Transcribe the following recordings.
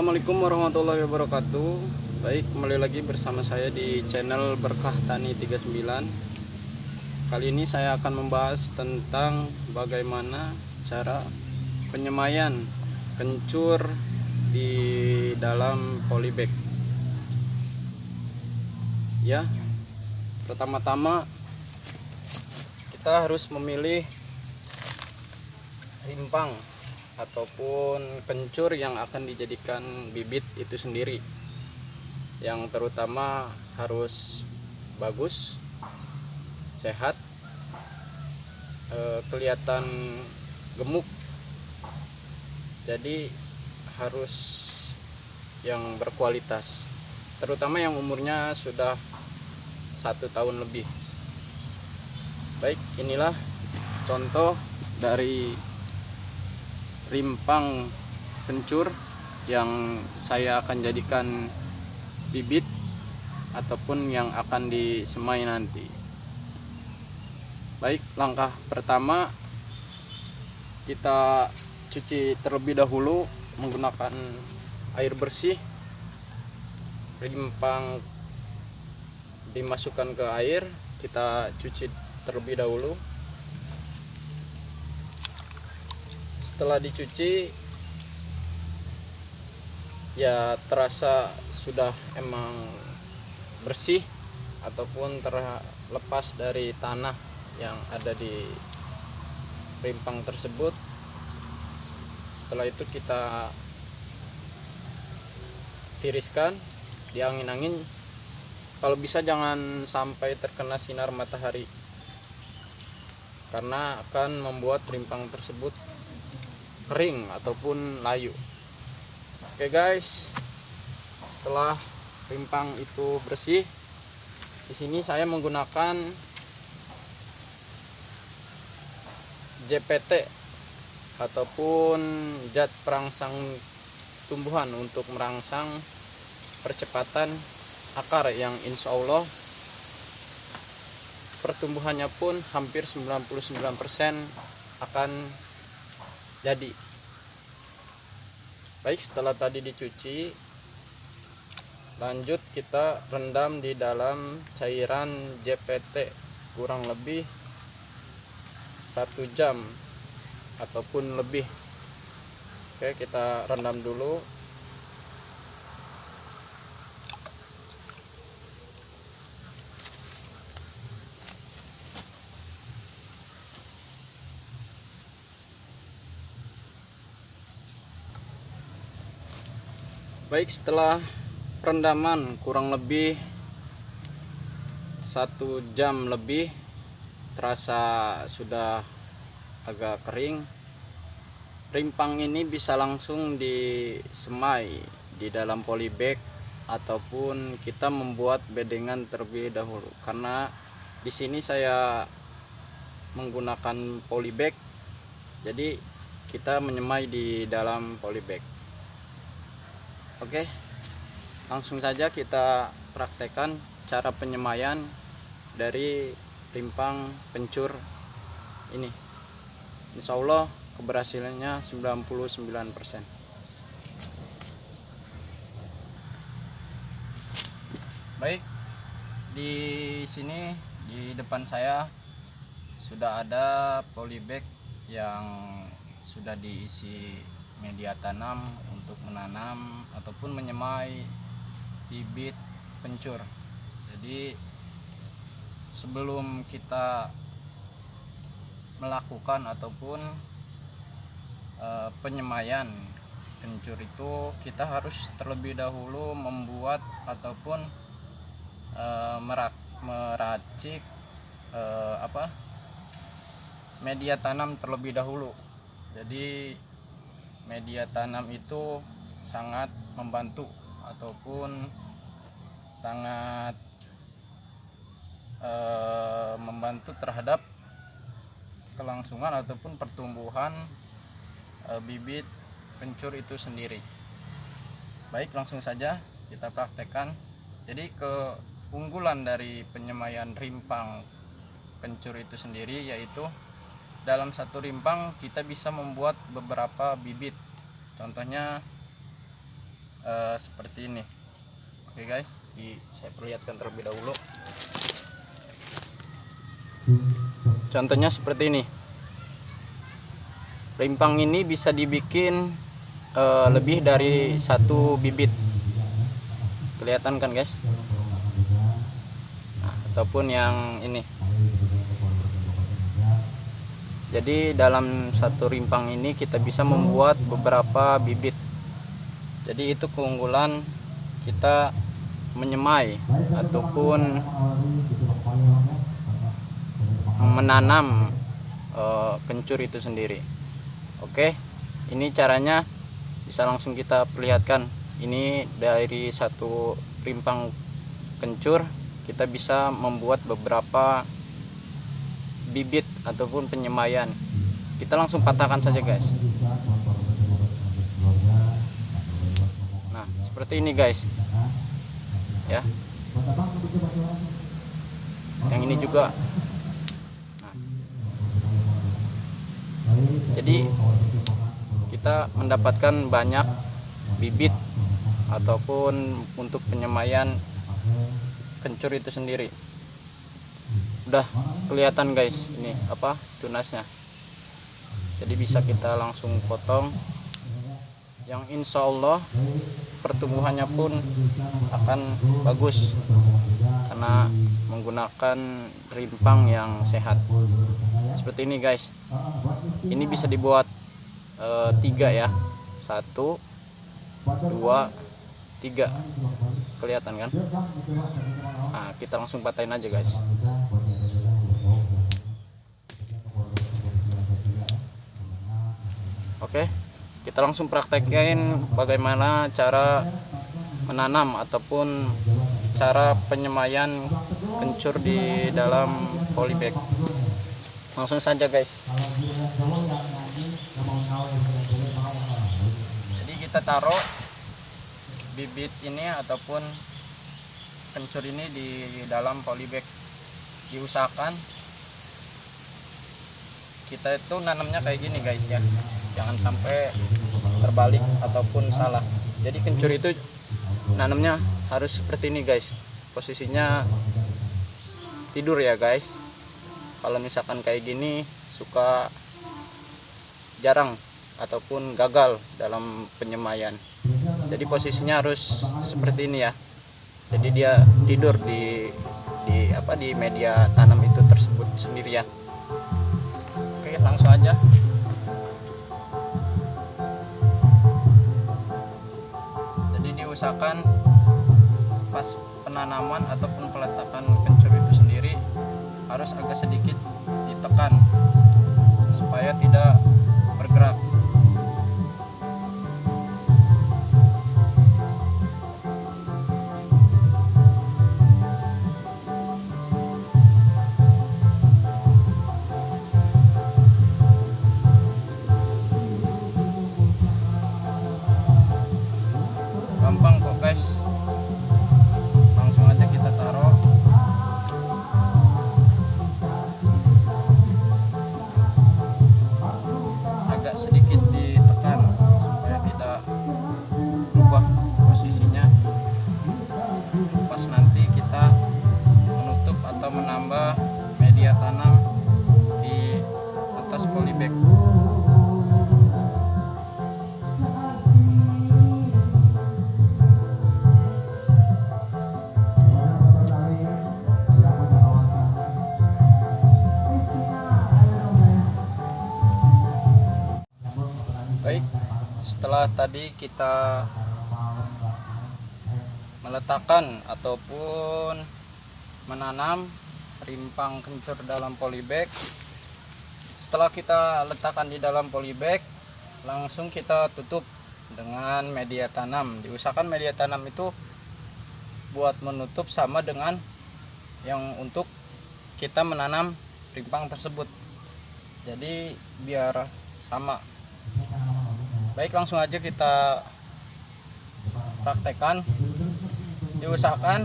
Assalamualaikum warahmatullahi wabarakatuh. Baik, kembali lagi bersama saya di channel Berkah Tani 39. Kali ini saya akan membahas tentang bagaimana cara penyemaian kencur di dalam polybag. Ya, pertama-tama kita harus memilih rimpang ataupun kencur yang akan dijadikan bibit itu sendiri, yang terutama harus bagus, sehat, kelihatan gemuk. Jadi harus yang berkualitas, terutama yang umurnya sudah 1 tahun lebih. Baik, inilah contoh dari rimpang kencur yang saya akan jadikan bibit ataupun yang akan disemai nanti. Baik, langkah pertama kita cuci terlebih dahulu menggunakan air bersih. Rimpang dimasukkan ke air, kita cuci terlebih dahulu. Setelah dicuci, ya terasa sudah emang bersih ataupun terlepas dari tanah yang ada di rimpang tersebut. Setelah itu kita tiriskan di angin-angin. Kalau bisa jangan sampai terkena sinar matahari, karena akan membuat rimpang tersebut kering ataupun layu. Oke guys, setelah rimpang itu bersih, di sini saya menggunakan JPT ataupun zat perangsang tumbuhan untuk merangsang percepatan akar, yang insya Allah pertumbuhannya pun hampir 99% akan jadi. Baik, setelah tadi dicuci, lanjut kita rendam di dalam cairan JPT kurang lebih 1 jam ataupun lebih. Oke, kita rendam dulu. Baik, setelah perendaman kurang lebih 1 jam lebih, terasa sudah agak kering. Rimpang ini bisa langsung disemai di dalam polybag ataupun kita membuat bedengan terlebih dahulu. Karena di sini saya menggunakan polybag, jadi kita menyemai di dalam polybag. Oke, langsung saja kita praktekkan cara penyemaian dari rimpang kencur ini. Insya Allah keberhasilannya 99%. Baik, di sini di depan saya sudah ada polybag yang sudah diisi media tanam untuk menanam ataupun menyemai bibit kencur. Jadi sebelum kita melakukan ataupun penyemaian kencur itu, kita harus terlebih dahulu membuat ataupun meracik media tanam terlebih dahulu. Jadi media tanam itu sangat membantu ataupun sangat membantu terhadap kelangsungan ataupun pertumbuhan bibit kencur itu sendiri. Baik, langsung saja kita praktekkan. Jadi keunggulan dari penyemaian rimpang kencur itu sendiri yaitu dalam satu rimpang kita bisa membuat beberapa bibit. Contohnya seperti ini. Oke guys, saya perlihatkan terlebih dahulu. Contohnya seperti ini. Rimpang ini bisa dibikin lebih dari satu bibit. Kelihatan kan guys? Nah, ataupun yang ini. Jadi dalam satu rimpang ini kita bisa membuat beberapa bibit. Jadi itu keunggulan kita menyemai ataupun menanam kencur itu sendiri. Oke, ini caranya bisa langsung kita perlihatkan. Ini dari satu rimpang kencur kita bisa membuat beberapa bibit ataupun penyemaian. Kita langsung patahkan saja guys. Nah seperti ini guys ya. Yang ini juga. Nah, jadi kita mendapatkan banyak bibit ataupun untuk penyemaian kencur itu sendiri. Udah kelihatan guys, ini apa tunasnya. Jadi bisa kita langsung potong, yang insya Allah pertumbuhannya pun akan bagus karena menggunakan rimpang yang sehat. Seperti ini guys. Ini bisa dibuat 3 ya, 1, 2, 3. Kelihatan kan? Nah kita langsung patahin aja guys. Oke, kita langsung praktekin bagaimana cara menanam ataupun cara penyemaian kencur di dalam polybag. Langsung saja guys. Jadi kita taruh bibit ini ataupun kencur ini di dalam polybag. Diusahakan kita itu nanamnya kayak gini guys ya, jangan sampai terbalik ataupun salah. Jadi kencur itu nanamnya harus seperti ini guys, posisinya tidur ya guys. Kalau misalkan kayak gini suka jarang ataupun gagal dalam penyemaian. Jadi posisinya harus seperti ini ya. Jadi dia tidur di media tanam itu tersebut sendiri ya. Oke, langsung aja. Jadi diusahakan pas penanaman ataupun peletakan kencur itu sendiri harus agak sedikit ditekan supaya tidak bergerak. Gampang kok guys, langsung aja kita taruh. Agak sedikit ditekan supaya tidak berubah posisinya. Pas nanti kita menutup atau menambah media tanam di atas polybag. Baik, setelah tadi kita meletakkan ataupun menanam rimpang kencur dalam polybag, setelah kita letakkan di dalam polybag, langsung kita tutup dengan media tanam. Diusahakan media tanam itu buat menutup sama dengan yang untuk kita menanam rimpang tersebut. Jadi biar sama. Baik, langsung aja kita praktekkan. Diusahakan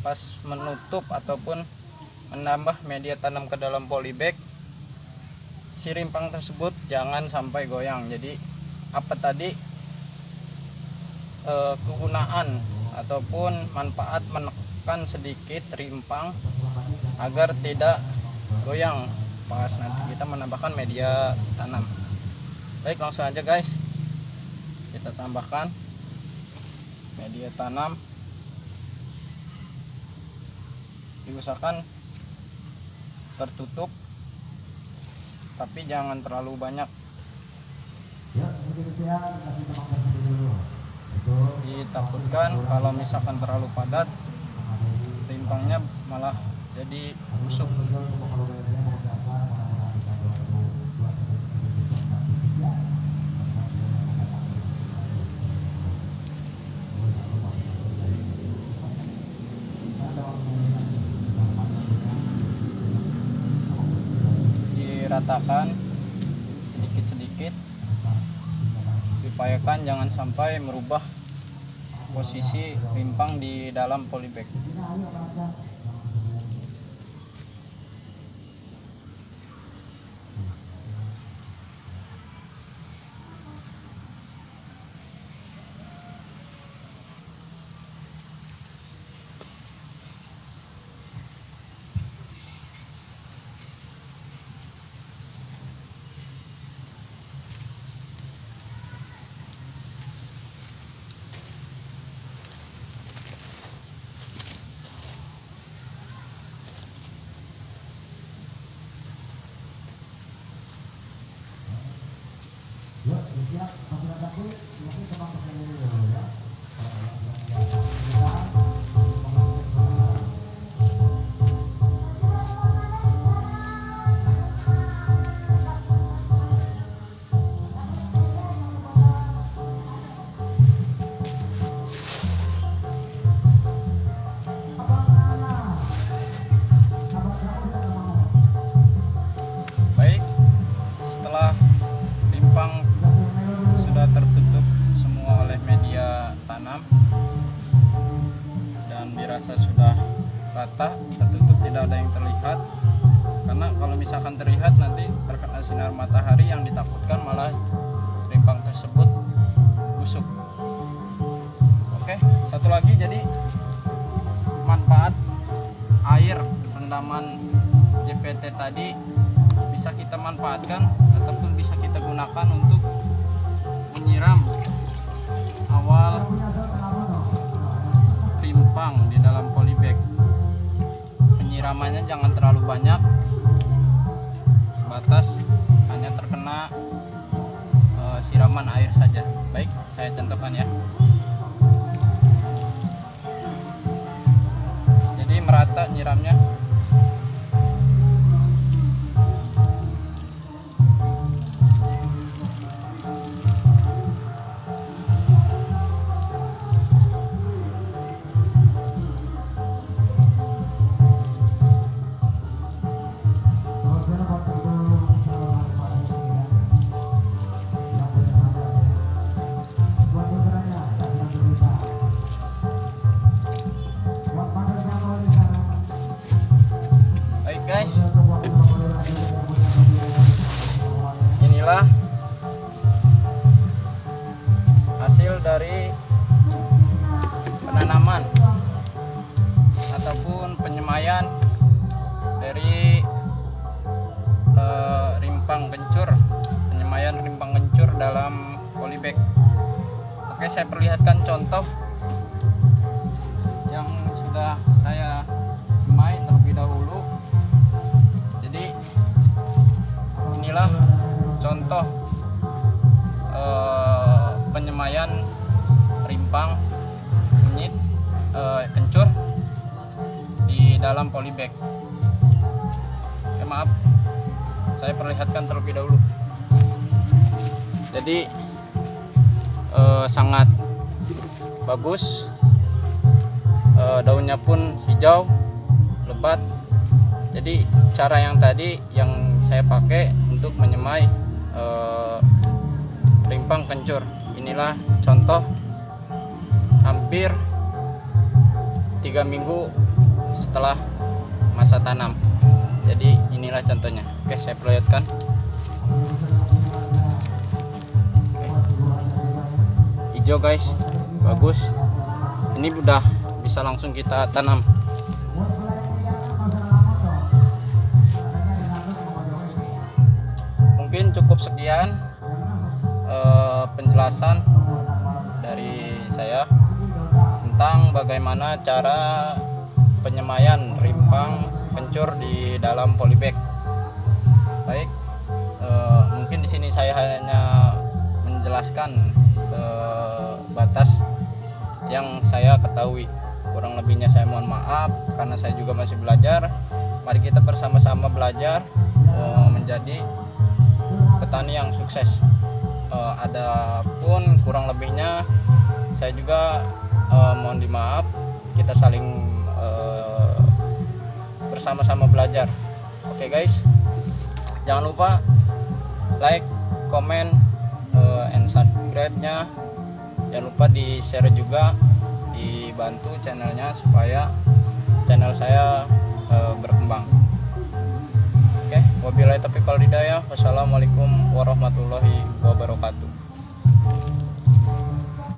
pas menutup ataupun menambah media tanam ke dalam polybag, si rimpang tersebut jangan sampai goyang. Jadi apa tadi kegunaan ataupun manfaat menekan sedikit rimpang agar tidak goyang pas nanti kita menambahkan media tanam. Baik, langsung aja guys, kita tambahkan media tanam. Diusahakan tertutup, tapi jangan terlalu banyak. Ditakutkan kalau misalkan terlalu padat, rimpangnya malah jadi busuk. Diratakan sedikit-sedikit, diupayakan jangan sampai merubah posisi rimpang di dalam polybag. Baik, setelah rimpang sudah tertutup semua oleh media tanam dan dirasa sudah rata, tertutup, tidak ada yang terlihat. Karena kalau misalkan terlihat nanti terkena sinar matahari, yang ditakutkan malah rimpang tersebut busuk. Oke, satu lagi, jadi manfaat air rendaman JPT tadi bisa kita manfaatkan ataupun bisa kita gunakan untuk menyiram awal rimpang di dalam polybag. Penyiramannya jangan terlalu banyak, sebatas hanya terkena siraman air saja. Baik, saya contohkan ya. Jadi merata nyiramnya. Guys, inilah hasil dari penanaman ataupun penyemaian dari rimpang kencur, penyemaian rimpang kencur dalam polybag. Oke, saya perlihatkan contoh yang sudah saya semai terlebih dahulu. Inilah contoh penyemaian rimpang kunyit kencur di dalam polybag. Maaf, saya perlihatkan terlebih dahulu. Jadi sangat bagus, daunnya pun hijau lebat. Jadi cara yang tadi yang saya pakai untuk menyemai rimpang kencur, inilah contoh hampir 3 minggu setelah masa tanam. Jadi inilah contohnya. Oke, saya perlihatkan. Oke. Hijau guys. bagus. Ini udah bisa langsung kita tanam. Mungkin cukup sekian penjelasan dari saya tentang bagaimana cara penyemaian rimpang kencur di dalam polybag. Baik, mungkin di sini saya hanya menjelaskan sebatas yang saya ketahui. Kurang lebihnya saya mohon maaf karena saya juga masih belajar. Mari kita bersama-sama belajar menjadi petani yang sukses. Adapun kurang lebihnya saya juga mohon dimaaf. Kita saling bersama-sama belajar. Oke guys, jangan lupa like, comment, and subscribe-nya. Jangan lupa di share juga, dibantu channelnya supaya channel saya berkembang. Oke, wabillahi taufiq wal hidayah. Wassalamualaikum warahmatullahi wabarakatuh.